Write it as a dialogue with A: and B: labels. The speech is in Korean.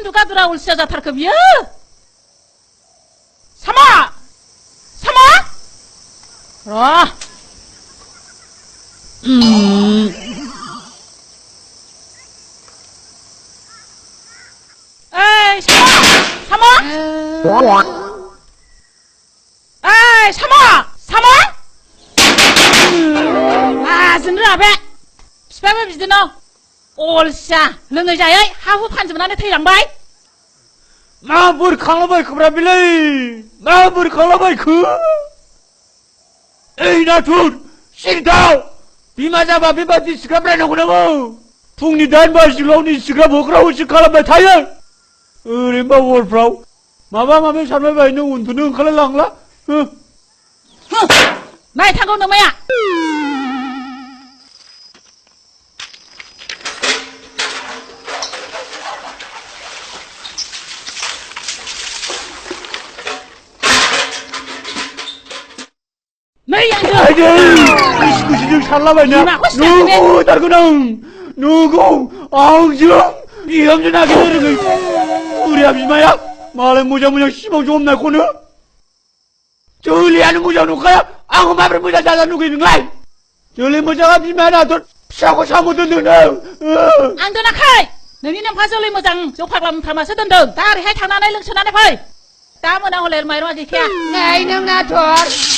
A: 누가 돌아올 시자자탈까 비야? 사마! 사마? 그럼. 에이, 사마! 사마? 에이, 사마! 사마? 스느라베! 스페베 비드너! 올샤! 르느자이 하후 판즈문안에 태양바이!
B: 마부르 칼라바이 크브라빌레이! 마부르 칼라바이 크! 에이, 나툴! 시리타오! 비마자바 비바디 스카브라노구나고! 풍니 단바시로니 스카보크라우 스칼라바이 타이어! 림바 월프라우! 마바마메 산바바이 너 운두는 칼라랑라?
A: 나이 타고 넘어야! 너희 양들!
B: 아이들! 이시구시들 살라바냐? 누구 달구낭! 누구! 앙정! 이염전하게 되는 거 우리 아비마야! 말에 무자무자 씹어 좀 날고는? 저리 하는 무자 누가야? 앙어 마블 무자 자자 누구 있는 거야? 저리 무자가 비마나 더 사고 사고 듣는
A: 안도나 카이! 너희는 파솔리 모장 조파람 타마서 던던 다리 해 장난에 릉천안에 파이! 따문아 홀레르 마이로 하지 캐!
C: Ngày năm na thuở